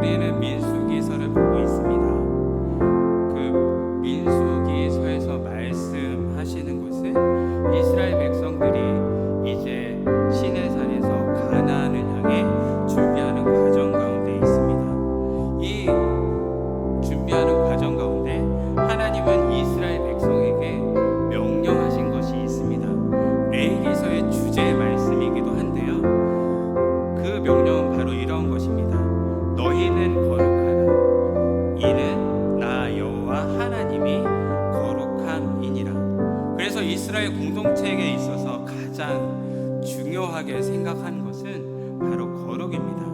우리는 민수기서를 보고 있습니다. 그 민수기서에서 말씀하시는 것은 이스라엘 백성들이 이제 시내산에서 가나안을 향해 준비하는 과정 가운데 있습니다. 이 준비하는 과정 가운데 하나님은 이스라엘 백성에게 명령하신 것이 있습니다. 레위기서의 주제 말씀이기도 한데요. 그 명령은 바로 이런 것입니다. 너희는 거룩하라. 이는 나 여호와 하나님이 거룩함이니라. 그래서 이스라엘 공동체에 있어서 가장 중요하게 생각하는 것은 바로 거룩입니다.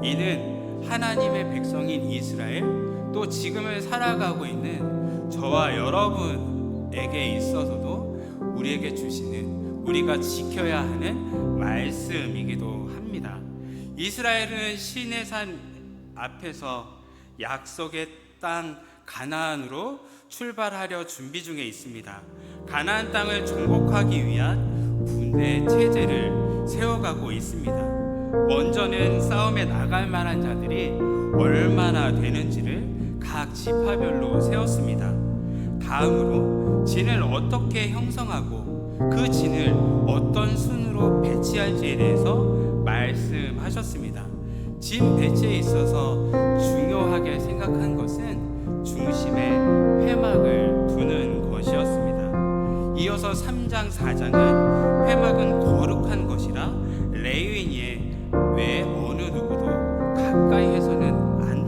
이는 하나님의 백성인 이스라엘, 또 지금을 살아가고 있는 저와 여러분에게 있어서도 우리에게 주시는, 우리가 지켜야 하는 말씀이기도 합니다. 이스라엘은 시내산 앞에서 약속의 땅 가나안으로 출발하려 준비 중에 있습니다. 가나안 땅을 정복하기 위한 군대 체제를 세워가고 있습니다. 먼저는 싸움에 나갈 만한 자들이 얼마나 되는지를 각 지파별로 세웠습니다. 다음으로 진을 어떻게 형성하고 그 진을 어떤 순으로 배치할지에 대해서 말씀하셨습니다. 진 배치에 있어서 중요하게 생각한 것은 중심에 회막을 두는 것이었습니다. 이어서 3장 4장은 회막은 거룩한 것이라 레위인이 왜 어느 누구도 가까이 해서는 안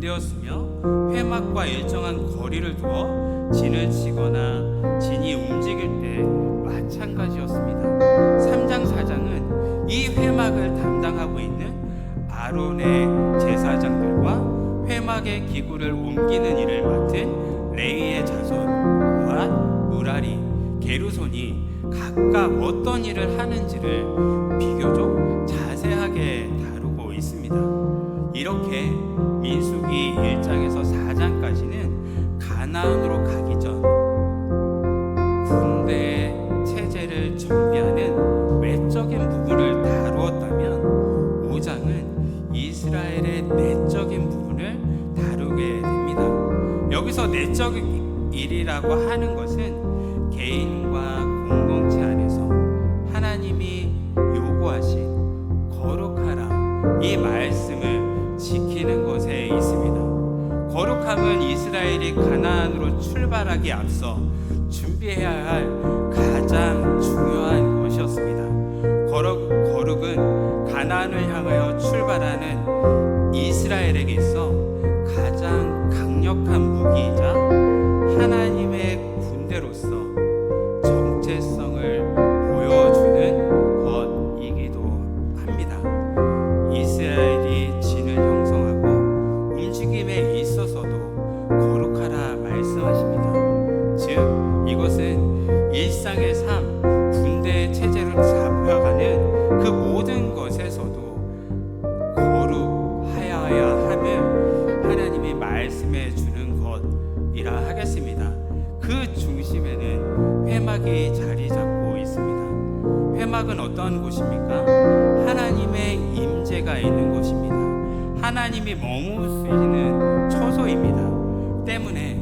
되었으며 회막과 일정한 거리를 두어 진을 치거나 진이 움직일 때 마찬가지였습니다. 3장 4장은 이 회막을 담당하고 있는 아론의 제사장들과 회막의 기구를 옮기는 일을 맡은 레위의 자손 고앗, 무라리, 게르손이 각각 어떤 일을 하는지를 비교적 자세하게 다루고 있습니다. 이렇게 민수기 1장에서 4장까지는 가나안으로 가기 전 군대의 체제를 정비하는 외적인 부분을 다루었다면 5장은 이스라엘의 내적인 부분을 다루게 됩니다. 여기서 내적 일이라고 하는 것은 개인과 공동체 안에서 하나님이 요구하신 거룩하라 이 말씀을 지키는 것에 있습니다. 거룩함은 이스라엘이 가나안으로 출발하기 앞서 준비해야 할 가장 중요한 것이었습니다. 거룩은 가나안을 향하여 출발하는 이스라엘에게 있어 가장 강력한 무기이자 하나님의 군대로서 정체성을 보여주는 것이기도 합니다. 이스라엘이 진을 형성하고 움직임에 있어서도 거룩하라 말씀하십니다. 즉 이것은 일상의 삶, 군대의 체제를 잡혀가는 그 모든 것에서도 거룩하여야 함을 하나님이 말씀해 주는 것이라 하겠습니다. 그 중심에는 회막이 자리 잡고 있습니다. 회막은 어떤 곳입니까? 하나님의 임재가 있는 곳입니다. 하나님이 머무시는 처소입니다. 때문에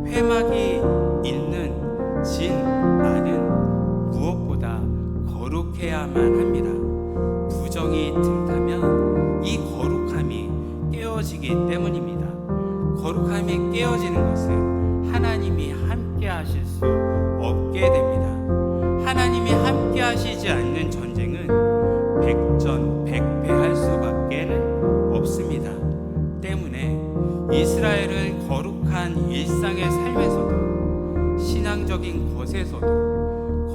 회막이 있는 진 안은 무엇보다 거룩해야만 합니다. 부정이 틈타면 이 거룩함이 깨어지기 때문입니다. 거룩함이 깨어지는 것은 하나님이 함께 하실 수 없게 됩니다. 하나님이 함께 하시지 않는 전쟁은 백전백패할 수밖에 없습니다. 때문에 이스라엘은 거룩한 일상의 삶에서도 신앙적인 것에서도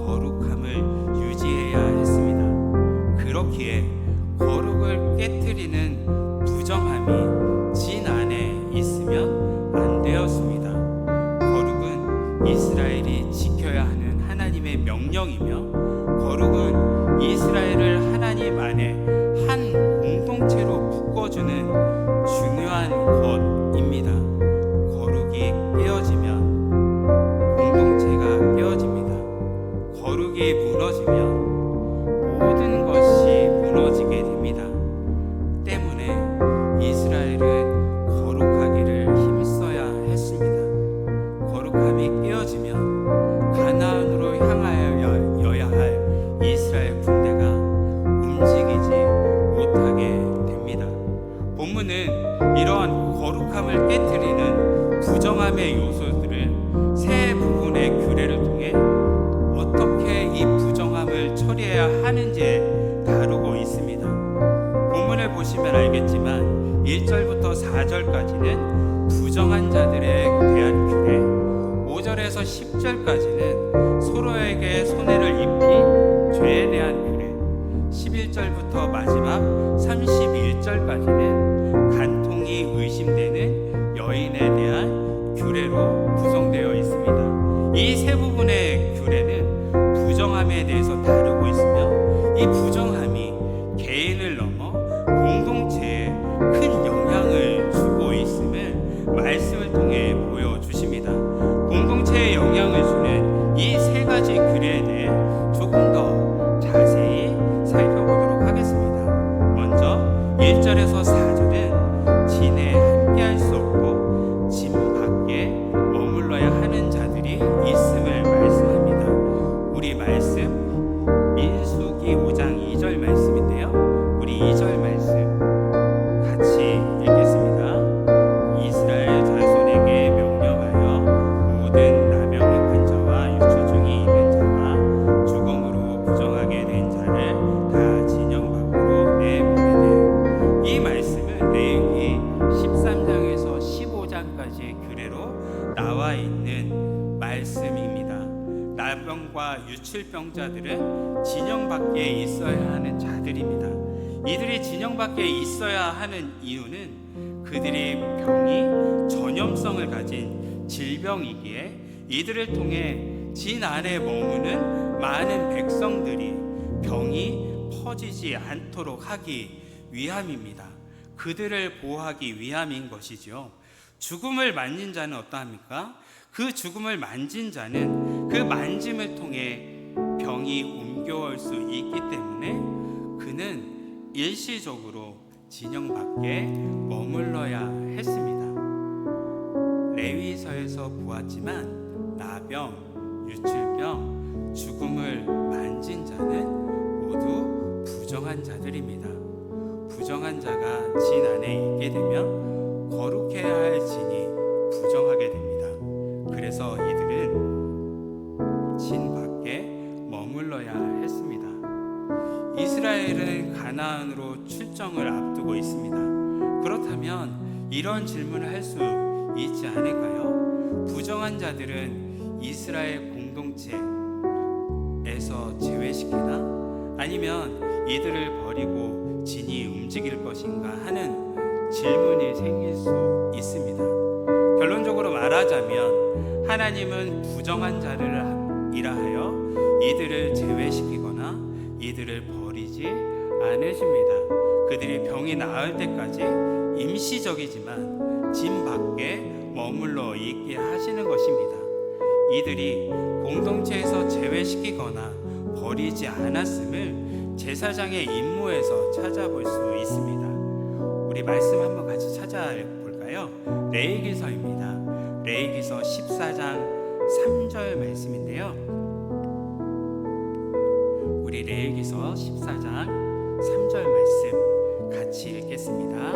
거룩함을 유지해야 했습니다. 그렇기에 거룩을 깨트리는 부정함이 진 안에 있으면 안 되었습니다. 거룩은 이스라엘이 지켜야 하는 하나님의 명령이며 거룩은 이스라엘을 하나님 안에 한 공동체로 묶어주는 중요한 것입니다. 거룩이 깨어지면 공동체가 깨어집니다. 거룩이 무너지면 모든 것이 무너지게 됩니다. 때문에 이스라엘 본문은 이러한 거룩함을 깨트리는 부정함의 요소들을 세 부분의 규례를 통해 어떻게 이 부정함을 처리해야 하는지 다루고 있습니다. 본문을 보시면 알겠지만 1절부터 4절까지는 부정한 자들에 대한 규례, 5절에서 10절까지는 서로에게 손해를 입힌 죄에 대한 규례, 11절부터 마지막 31절까지는 간통이 의심되는 여인에 대한 규례로 구성되어 있습니다. 이 세 부분의 규례는 부정함에 대해서 다루고 있으며 이 부정함이 개인을 넘어 공동체에 큰 영향을 주고 있음을 말씀을 통해 보여주십니다. 공동체에 영향을 주는 이 세 가지 규례에 대해 조금 더 자세히 살펴보도록 하겠습니다. 먼저 1절에서 4절은 진에 함께할 수 없고 진 밖에 머물러야 하는 자들이 있음을 말씀합니다. 우리 말씀 민수기 5장 2절 말씀인데요, 우리 2절 말씀 같이 읽겠습니다. 이스라엘 자손에게 명령하여 모든 남용 행한 자와 유출 중이 있는 자와 죽음으로 부정하게 된 자를 다 진영 밖으로 내보내되. 이 말씀은 레위기 13장에서 15장까지의 규례로 나와 있는 말씀입니다. 나병과 유출병자들은 진영 밖에 있어야 하는 자들입니다. 이들이 진영 밖에 있어야 하는 이유는 그들이 병이 전염성을 가진 질병이기에 이들을 통해 진 안에 머무는 많은 백성들이 병이 퍼지지 않도록 하기 위함입니다. 그들을 보호하기 위함인 것이죠. 죽음을 만진 자는 어떠합니까? 그 죽음을 만진 자는 그 만짐을 통해 병이 옮겨올 수 있기 때문에 그는 일시적으로 진영 밖에 머물러야 했습니다. 레위서에서 보았지만 나병, 유출병, 죽음을 만진 자는 모두 부정한 자들입니다. 부정한 자가 진 안에 있게 되면 거룩해야 할 진이 부정하게 됩니다. 그래서 이들은 진 밖에 머물러야 했습니다. 이스라엘은 가나안으로 출정을 앞두고 있습니다. 그렇다면 이런 질문을 할 수 있지 않을까요? 부정한 자들은 이스라엘 공동체에서 제외시키나? 아니면 이들을 버리고 진이 움직일 것인가 하는 질문이 생길 수 있습니다. 결론적으로 말하자면 하나님은 부정한 자를 일하여 이들을 제외시키거나 이들을 버리지 않으십니다. 그들이 병이 나을 때까지 임시적이지만 진 밖에 머물러 있게 하시는 것입니다. 이들이 공동체에서 제외시키거나 버리지 않았음을 제사장의 임무에서 찾아볼 수 있습니다. 우리 말씀 한번 같이 찾아볼까요? 레위기서입니다. 레위기서 14장 3절 말씀인데요, 우리 레위기서 14장 3절 말씀 같이 읽겠습니다.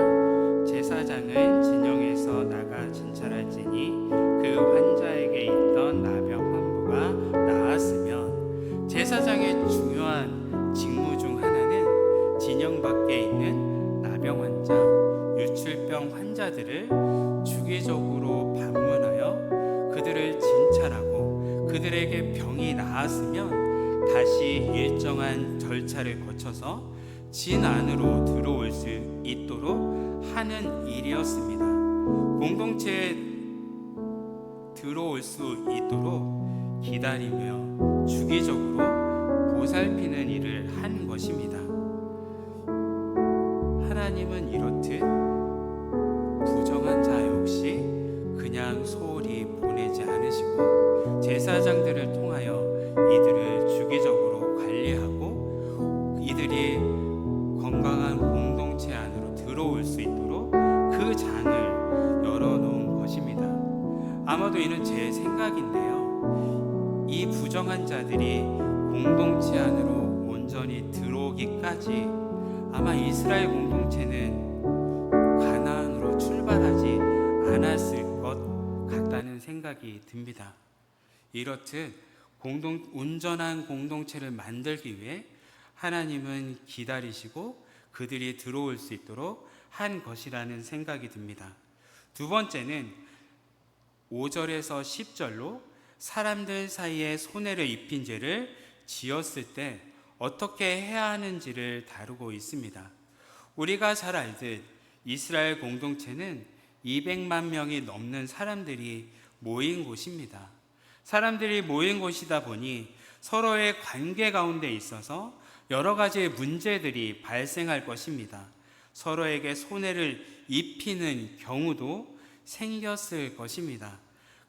제사장은 진영에서 나가 진찰할지니 그 환자에게 있던 나병 환부가 나았으면 제사장의 중요한 직무 중 하나는 진영 밖에 있는 나병 환자, 유출병 환자들을 주기적으로 방문하여 그들을 진찰하고 그들에게 병이 나았으면 다시 일정한 절차를 거쳐서 진 안으로 들어올 수 있도록 하는 일이었습니다. 공동체에 들어올 수 있도록 기다리며 주기적으로 보살피는 일을 한 것입니다. 하나님은 이렇듯 부정한 자 역시 그냥 소홀히 보내지 않으시고 제사장들을 통하여 이들을 주기적으로 관리하고 이들이 건강한 공동체 안으로 들어올 수 있도록 그 장을 열어놓은 것입니다. 아마도 이는 제 생각인데요, 이 부정한 자들이 공동체 안으로 온전히 들어오기까지 아마 이스라엘 공동체는 생각이 듭니다. 이렇듯 온전한 공동체를 만들기 위해 하나님은 기다리시고 그들이 들어올 수 있도록 한 것이라는 생각이 듭니다. 두 번째는 5절에서 10절로 사람들 사이에 손해를 입힌 죄를 지었을 때 어떻게 해야 하는지를 다루고 있습니다. 우리가 잘 알듯 이스라엘 공동체는 200만 명이 넘는 사람들이 모인 곳입니다. 사람들이 모인 곳이다 보니 서로의 관계 가운데 있어서 여러 가지 문제들이 발생할 것입니다. 서로에게 손해를 입히는 경우도 생겼을 것입니다.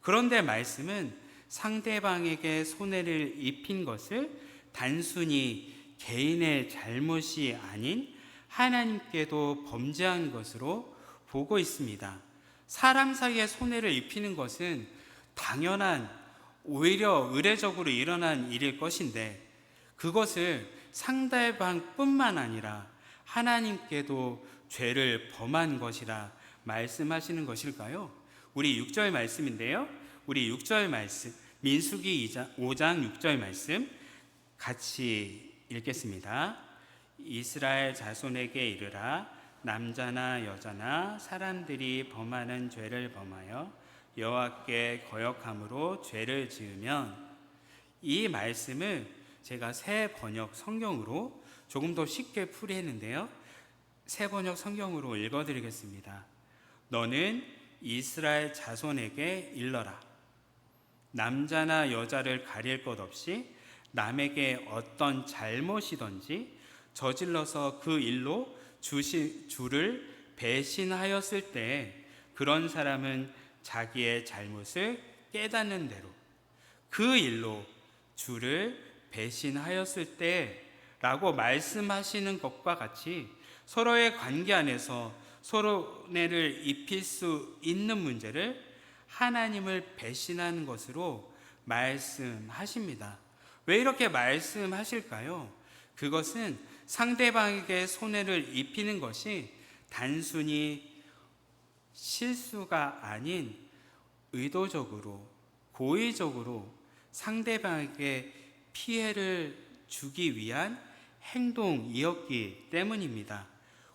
그런데 말씀은 상대방에게 손해를 입힌 것을 단순히 개인의 잘못이 아닌 하나님께도 범죄한 것으로 보고 있습니다. 사람 사이에 손해를 입히는 것은 당연한, 오히려 의례적으로 일어난 일일 것인데 그것을 상대방뿐만 아니라 하나님께도 죄를 범한 것이라 말씀하시는 것일까요? 우리 6절 말씀인데요. 우리 6절 말씀, 민수기 5장 6절 말씀 같이 읽겠습니다. 이스라엘 자손에게 이르라. 남자나 여자나 사람들이 범하는 죄를 범하여 여호와께 거역함으로 죄를 지으면, 이 말씀을 제가 새 번역 성경으로 조금 더 쉽게 풀이했는데요. 새 번역 성경으로 읽어드리겠습니다. 너는 이스라엘 자손에게 일러라. 남자나 여자를 가릴 것 없이 남에게 어떤 잘못이든지 저질러서 그 일로 주를 배신하였을 때 그런 사람은 자기의 잘못을 깨닫는 대로 그 일로 주를 배신하였을 때라고 말씀하시는 것과 같이 서로의 관계 안에서 손해를 입힐 수 있는 문제를 하나님을 배신하는 것으로 말씀하십니다. 왜 이렇게 말씀하실까요? 그것은 상대방에게 손해를 입히는 것이 단순히 실수가 아닌 의도적으로, 고의적으로 상대방에게 피해를 주기 위한 행동이었기 때문입니다.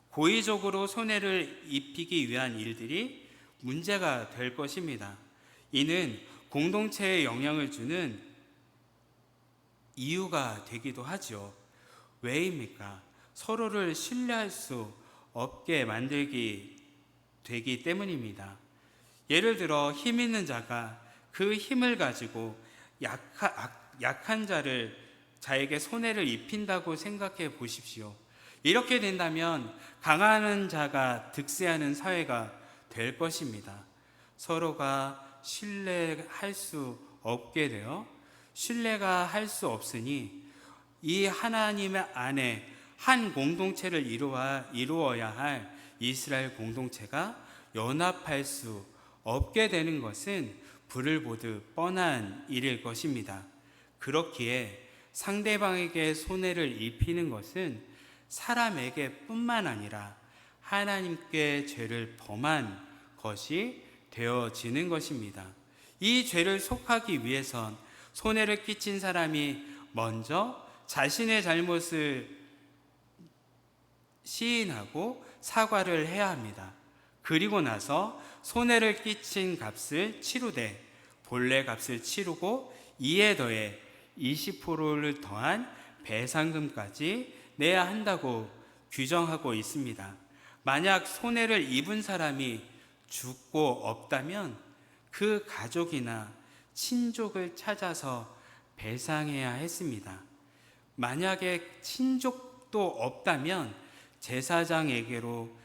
고의적으로 손해를 입히기 위한 일들이 문제가 될 것입니다. 이는 공동체에 영향을 주는 이유가 되기도 하죠. 왜입니까? 서로를 신뢰할 수 없게 되기 때문입니다. 예를 들어 힘 있는 자가 그 힘을 가지고 약한 자에게 손해를 입힌다고 생각해 보십시오. 이렇게 된다면 강한 자가 득세하는 사회가 될 것입니다. 서로가 신뢰할 수 없게 되어 신뢰가 할 수 없으니 이 하나님의 안에 한 공동체를 이루어야 할 이스라엘 공동체가 연합할 수 없게 되는 것은 불을 보듯 뻔한 일일 것입니다. 그렇기에 상대방에게 손해를 입히는 것은 사람에게 뿐만 아니라 하나님께 죄를 범한 것이 되어지는 것입니다. 이 죄를 속하기 위해선 손해를 끼친 사람이 먼저 자신의 잘못을 시인하고 사과를 해야 합니다. 그리고 나서 손해를 끼친 값을 치루되 본래 값을 치르고 이에 더해 20%를 더한 배상금까지 내야 한다고 규정하고 있습니다. 만약 손해를 입은 사람이 죽고 없다면 그 가족이나 친족을 찾아서 배상해야 했습니다. 만약에 친족도 없다면 제사장에게로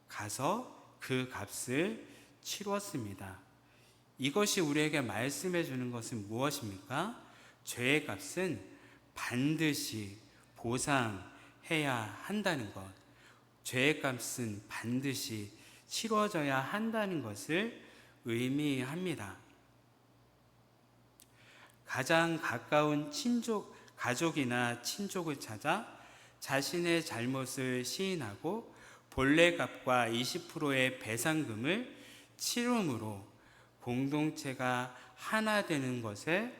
가서 그 값을 치렀습니다. 이것이 우리에게 말씀해 주는 것은 무엇입니까? 죄의 값은 반드시 보상해야 한다는 것, 죄의 값은 반드시 치러져야 한다는 것을 의미합니다. 가장 가까운 가족이나 친족을 찾아 자신의 잘못을 시인하고 본래 값과 20%의 배상금을 치름으로 공동체가 하나 되는 것을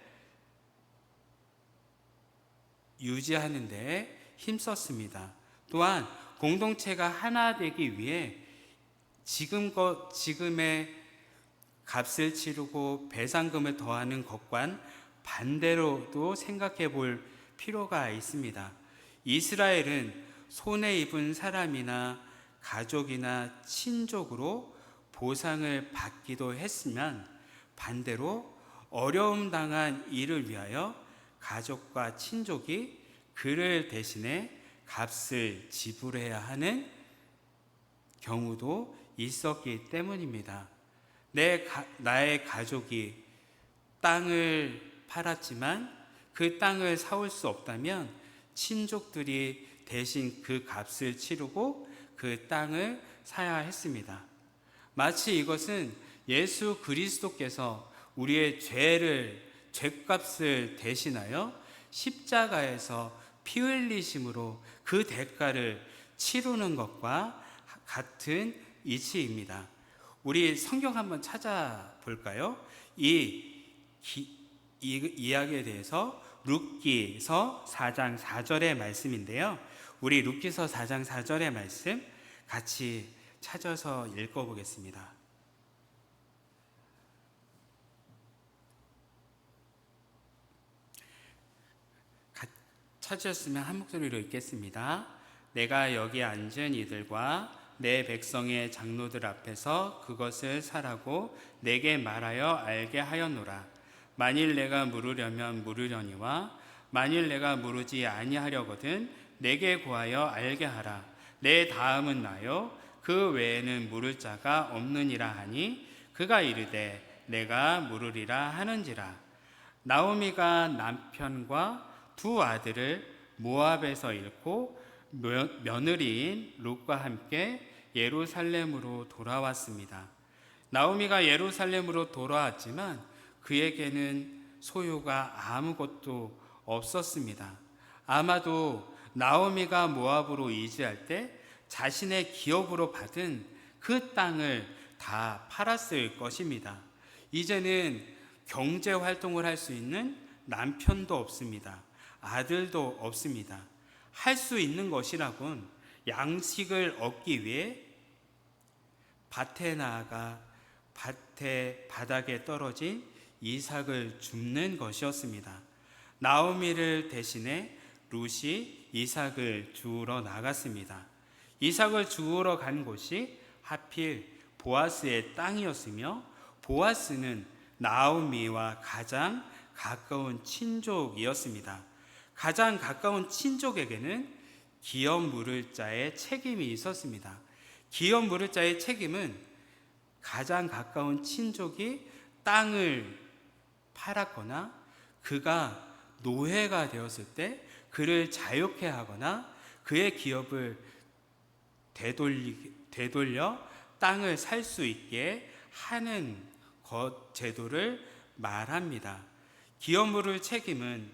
유지하는 데 힘썼습니다. 또한 공동체가 하나 되기 위해 지금의 값을 치르고 배상금을 더하는 것과는 반대로도 생각해 볼 필요가 있습니다. 이스라엘은 손해 입은 사람이나 가족이나 친족으로 보상을 받기도 했으면 반대로 어려움 당한 이를 위하여 가족과 친족이 그를 대신해 값을 지불해야 하는 경우도 있었기 때문입니다. 나의 가족이 땅을 팔았지만 그 땅을 사올 수 없다면 친족들이 대신 그 값을 치르고 그 땅을 사야 했습니다. 마치 이것은 예수 그리스도께서 우리의 죄값을 대신하여 십자가에서 피 흘리심으로 그 대가를 치르는 것과 같은 이치입니다. 우리 성경 한번 찾아볼까요? 이 이야기에 대해서 룻기서 4장 4절의 말씀인데요. 우리 룻기서 4장 4절의 말씀 같이 찾아서 읽어보겠습니다. 찾으셨으면 한 목소리로 읽겠습니다. 내가 여기 앉은 이들과 내 백성의 장로들 앞에서 그것을 사라고 내게 말하여 알게 하였노라. 만일 내가 물으려면 물으려니와 만일 내가 물으지 아니하려거든 내게 구하여 알게 하라. 내 다음은 나요 그 외에는 물을 자가 없느니라 하니 그가 이르되 내가 물으리라 하는지라. 나오미가 남편과 두 아들을 모압에서 잃고 며느리인 룻과 함께 예루살렘으로 돌아왔습니다. 나오미가 예루살렘으로 돌아왔지만 그에게는 소유가 아무것도 없었습니다. 아마도 나오미가 모압으로 이주할 때 자신의 기업으로 받은 그 땅을 다 팔았을 것입니다. 이제는 경제 활동을 할 수 있는 남편도 없습니다. 아들도 없습니다. 할 수 있는 것이라곤 양식을 얻기 위해 밭에 나아가 밭의 바닥에 떨어진 이삭을 줍는 것이었습니다. 나오미를 대신해 룻이 이삭을 주우러 나갔습니다. 이삭을 주우러 간 곳이 하필 보아스의 땅이었으며 보아스는 나오미와 가장 가까운 친족이었습니다. 가장 가까운 친족에게는 기업 물을 자의 책임이 있었습니다. 기업 물을 자의 책임은 가장 가까운 친족이 땅을 팔았거나 그가 노예가 되었을 때 그를 자유케 하거나 그의 기업을 되돌려 땅을 살 수 있게 하는 제도를 말합니다. 기업 물을 책임은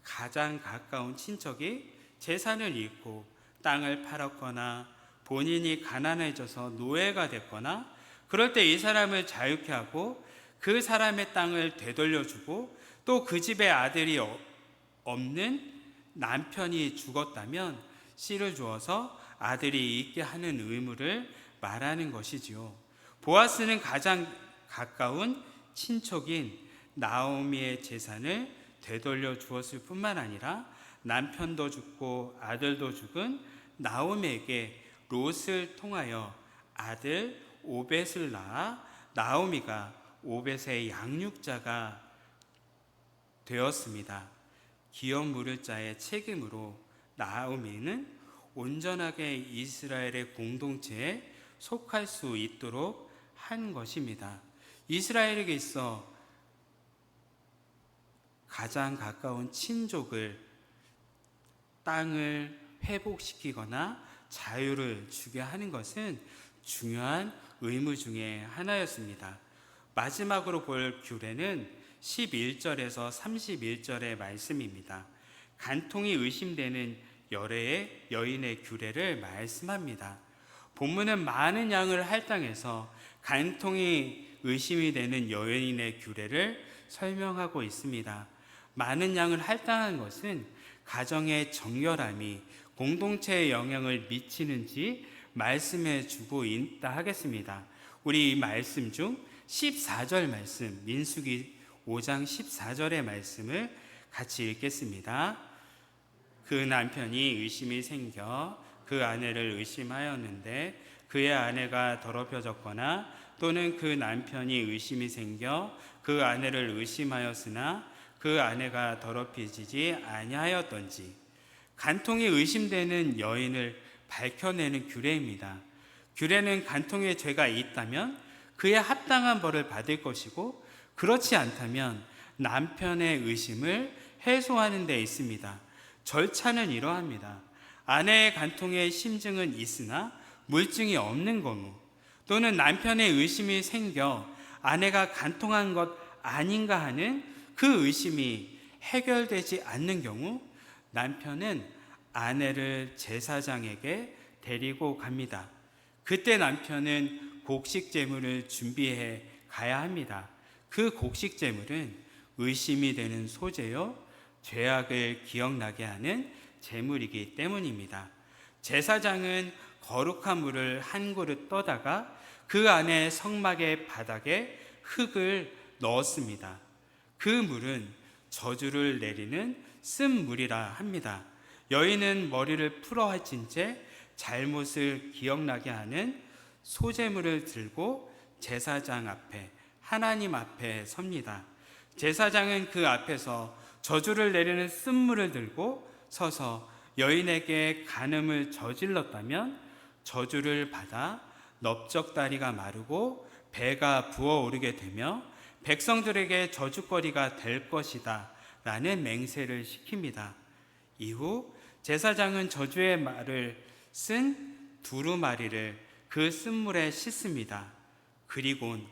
가장 가까운 친척이 재산을 잃고 땅을 팔았거나 본인이 가난해져서 노예가 됐거나 그럴 때 이 사람을 자유케 하고 그 사람의 땅을 되돌려주고 또 그 집에 아들이 없는 남편이 죽었다면 씨를 주어서 아들이 있게 하는 의무를 말하는 것이지요. 보아스는 가장 가까운 친척인 나오미의 재산을 되돌려 주었을 뿐만 아니라 남편도 죽고 아들도 죽은 나오미에게 롯을 통하여 아들 오벳을 낳아 나오미가 오벳의 양육자가 되었습니다. 기업 물을 자의 책임으로 나오미는 온전하게 이스라엘의 공동체에 속할 수 있도록 한 것입니다. 이스라엘에게 있어 가장 가까운 친족을 땅을 회복시키거나 자유를 주게 하는 것은 중요한 의무 중에 하나였습니다. 마지막으로 볼 규례는 11절에서 31절의 말씀입니다. 간통이 의심되는 열애의 여인의 규례를 말씀합니다. 본문은 많은 양을 할당해서 간통이 의심이 되는 여인의 규례를 설명하고 있습니다. 많은 양을 할당한 것은 가정의 정결함이 공동체에 영향을 미치는지 말씀해 주고 있다 하겠습니다. 우리 이 말씀 중 14절 말씀, 민수기 5장 14절의 말씀을 같이 읽겠습니다. 그 남편이 의심이 생겨 그 아내를 의심하였는데 그의 아내가 더럽혀졌거나 또는 그 남편이 의심이 생겨 그 아내를 의심하였으나 그 아내가 더럽히지 아니하였던지. 간통이 의심되는 여인을 밝혀내는 규례입니다. 규례는 간통의 죄가 있다면 그에 합당한 벌을 받을 것이고, 그렇지 않다면 남편의 의심을 해소하는 데 있습니다. 절차는 이러합니다. 아내의 간통의 심증은 있으나 물증이 없는 경우, 또는 남편의 의심이 생겨 아내가 간통한 것 아닌가 하는 그 의심이 해결되지 않는 경우, 남편은 아내를 제사장에게 데리고 갑니다. 그때 남편은 곡식 제물을 준비해 가야 합니다. 그 곡식 제물은 의심이 되는 소재요, 죄악을 기억나게 하는 제물이기 때문입니다. 제사장은 거룩한 물을 한 그릇 떠다가 그 안에 성막의 바닥에 흙을 넣었습니다. 그 물은 저주를 내리는 쓴물이라 합니다. 여인은 머리를 풀어헤친 채 잘못을 기억나게 하는 소제물을 들고 제사장 앞에, 하나님 앞에 섭니다. 제사장은 그 앞에서 저주를 내리는 쓴물을 들고 서서 여인에게 간음을 저질렀다면 저주를 받아 넓적다리가 마르고 배가 부어오르게 되며 백성들에게 저주거리가 될 것이다 라는 맹세를 시킵니다. 이후 제사장은 저주의 말을 쓴 두루마리를 그 쓴물에 씻습니다. 그리곤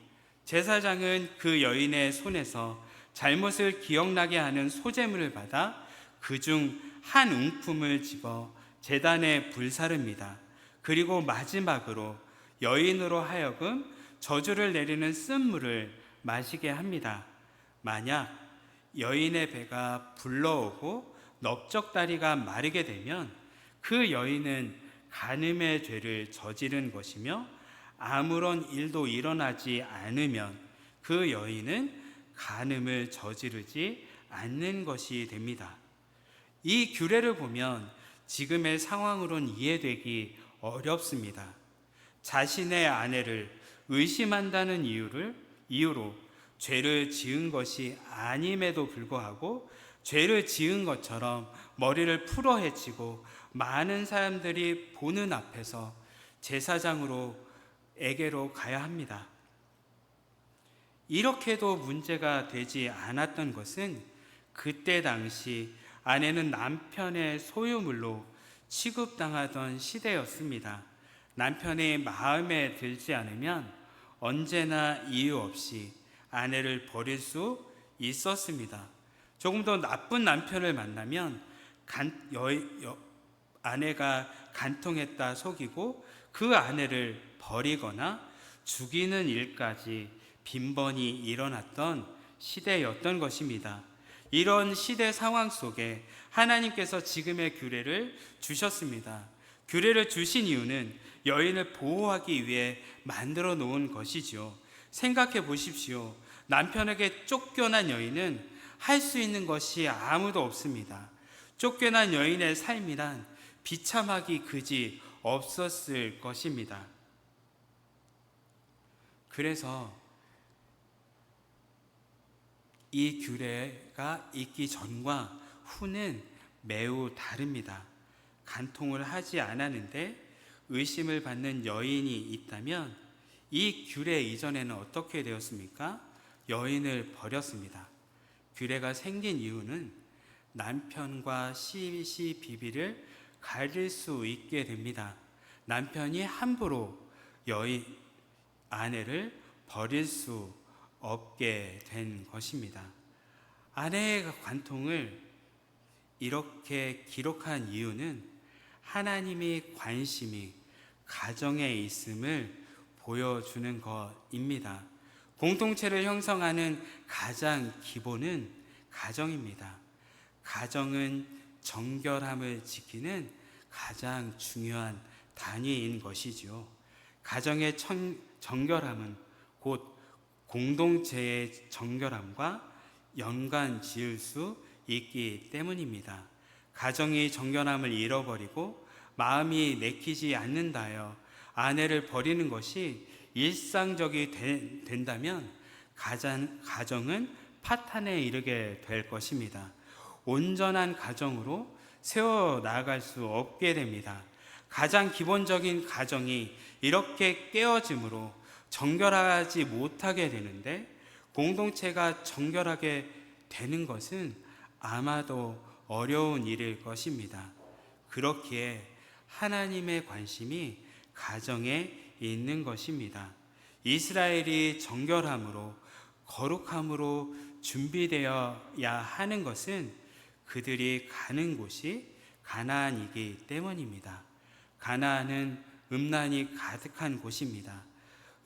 제사장은 그 여인의 손에서 잘못을 기억나게 하는 소제물을 받아 그중 한 웅품을 집어 제단에 불사릅니다. 그리고 마지막으로 여인으로 하여금 저주를 내리는 쓴물을 마시게 합니다. 만약 여인의 배가 불러오고 넓적다리가 마르게 되면 그 여인은 간음의 죄를 저지른 것이며, 아무런 일도 일어나지 않으면 그 여인은 간음을 저지르지 않는 것이 됩니다. 이 규례를 보면 지금의 상황으론 이해되기 어렵습니다. 자신의 아내를 의심한다는 이유로 죄를 지은 것이 아님에도 불구하고 죄를 지은 것처럼 머리를 풀어헤치고 많은 사람들이 보는 앞에서 제사장에게로 가야 합니다. 이렇게도 문제가 되지 않았던 것은 그때 당시 아내는 남편의 소유물로 취급당하던 시대였습니다. 남편이 마음에 들지 않으면 언제나 이유 없이 아내를 버릴 수 있었습니다. 조금 더 나쁜 남편을 만나면 아내가 간통했다 속이고 그 아내를 버리거나 죽이는 일까지 빈번히 일어났던 시대였던 것입니다. 이런 시대 상황 속에 하나님께서 지금의 규례를 주셨습니다. 규례를 주신 이유는 여인을 보호하기 위해 만들어 놓은 것이지요. 생각해 보십시오. 남편에게 쫓겨난 여인은 할 수 있는 것이 아무도 없습니다. 쫓겨난 여인의 삶이란 비참하기 그지 없었을 것입니다. 그래서 이 규례가 있기 전과 후는 매우 다릅니다. 간통을 하지 않았는데 의심을 받는 여인이 있다면 이 규례 이전에는 어떻게 되었습니까? 여인을 버렸습니다. 규례가 생긴 이유는 남편과 시시비비를 가릴 수 있게 됩니다. 남편이 함부로 아내를 버릴 수 없게 된 것입니다. 아내의 관통을 이렇게 기록한 이유는 하나님의 관심이 가정에 있음을 보여주는 것입니다. 공동체를 형성하는 가장 기본은 가정입니다. 가정은 정결함을 지키는 가장 중요한 단위인 것이지요. 가정의 정결함은 곧 공동체의 정결함과 연관 지을 수 있기 때문입니다. 가정이 정결함을 잃어버리고 마음이 내키지 않는다여 아내를 버리는 것이 일상적이 된다면 가정은 파탄에 이르게 될 것입니다. 온전한 가정으로 세워 나아갈 수 없게 됩니다. 가장 기본적인 가정이 이렇게 깨어짐으로 정결하지 못하게 되는데, 공동체가 정결하게 되는 것은 아마도 어려운 일일 것입니다. 그렇기에 하나님의 관심이 가정에 있는 것입니다. 이스라엘이 정결함으로 거룩함으로 준비되어야 하는 것은 그들이 가는 곳이 가나안이기 때문입니다. 가나안은 음란이 가득한 곳입니다.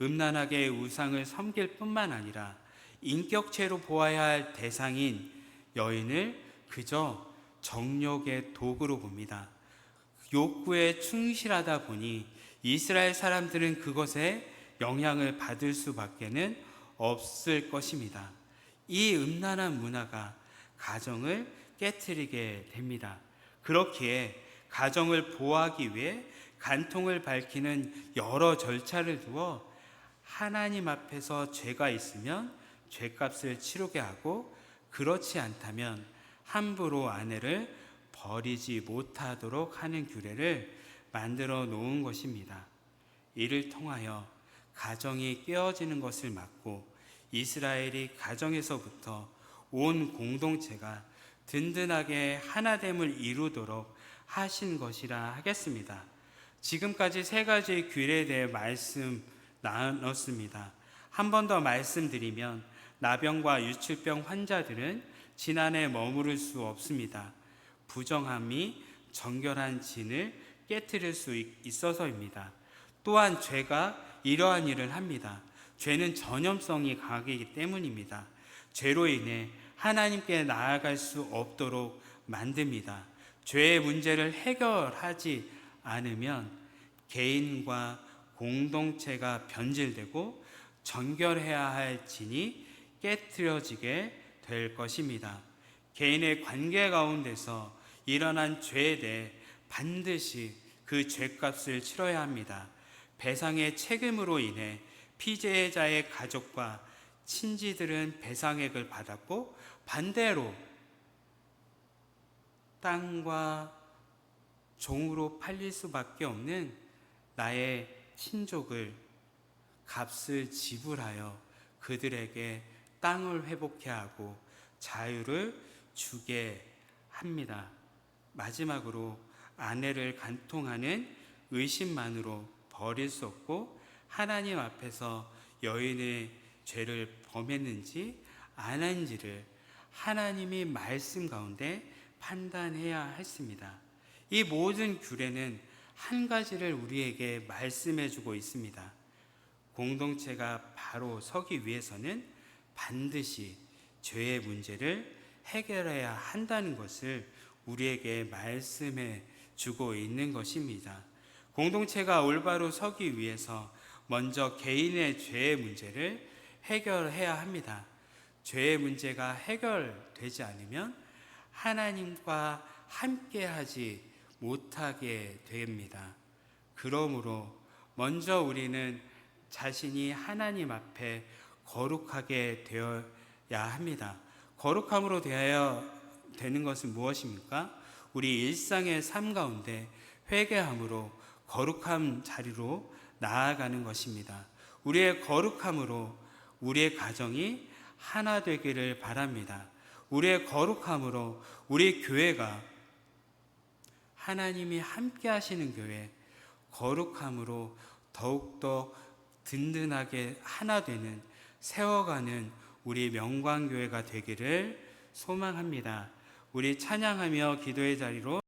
음란하게 우상을 섬길 뿐만 아니라 인격체로 보아야 할 대상인 여인을 그저 정욕의 도구로 봅니다. 욕구에 충실하다 보니 이스라엘 사람들은 그것에 영향을 받을 수밖에는 없을 것입니다. 이 음란한 문화가 가정을 깨트리게 됩니다. 그렇기에 가정을 보호하기 위해 간통을 밝히는 여러 절차를 두어 하나님 앞에서 죄가 있으면 죄값을 치르게 하고, 그렇지 않다면 함부로 아내를 버리지 못하도록 하는 규례를 만들어 놓은 것입니다. 이를 통하여 가정이 깨어지는 것을 막고 이스라엘이 가정에서부터 온 공동체가 든든하게 하나됨을 이루도록 하신 것이라 하겠습니다. 지금까지 세 가지 규례에 대해 말씀 나눴습니다. 한 번 더 말씀드리면, 나병과 유출병 환자들은 진안에 머무를 수 없습니다. 부정함이 정결한 진을 깨트릴 수 있어서입니다. 또한 죄가 이러한 일을 합니다. 죄는 전염성이 강하기 때문입니다. 죄로 인해 하나님께 나아갈 수 없도록 만듭니다. 죄의 문제를 해결하지 않으면 개인과 공동체가 변질되고 정결해야 할 진이 깨트려지게 될 것입니다. 개인의 관계 가운데서 일어난 죄에 대해 반드시 그 죄값을 치러야 합니다. 배상의 책임으로 인해 피해자의 가족과 친지들은 배상액을 받았고, 반대로 땅과 종으로 팔릴 수밖에 없는 나의 친족을 값을 지불하여 그들에게 땅을 회복해 하고 자유를 주게 합니다. 마지막으로 아내를 간통하는 의심만으로 버릴 수 없고, 하나님 앞에서 여인의 죄를 범했는지 안 했는지를 하나님이 말씀 가운데 판단해야 했습니다. 이 모든 규례는 한 가지를 우리에게 말씀해 주고 있습니다. 공동체가 바로 서기 위해서는 반드시 죄의 문제를 해결해야 한다는 것을 우리에게 말씀해 주고 있는 것입니다. 공동체가 올바로 서기 위해서 먼저 개인의 죄의 문제를 해결해야 합니다. 죄의 문제가 해결되지 않으면 하나님과 함께하지 못하게 됩니다. 그러므로 먼저 우리는 자신이 하나님 앞에 거룩하게 되어야 합니다. 거룩함으로 되어야 되는 것은 무엇입니까? 우리 일상의 삶 가운데 회개함으로 거룩함 자리로 나아가는 것입니다. 우리의 거룩함으로 우리의 가정이 하나 되기를 바랍니다. 우리의 거룩함으로 우리 교회가 하나님이 함께 하시는 교회, 거룩함으로 더욱더 든든하게 하나 되는, 세워가는 우리 명광교회가 되기를 소망합니다. 우리 찬양하며 기도의 자리로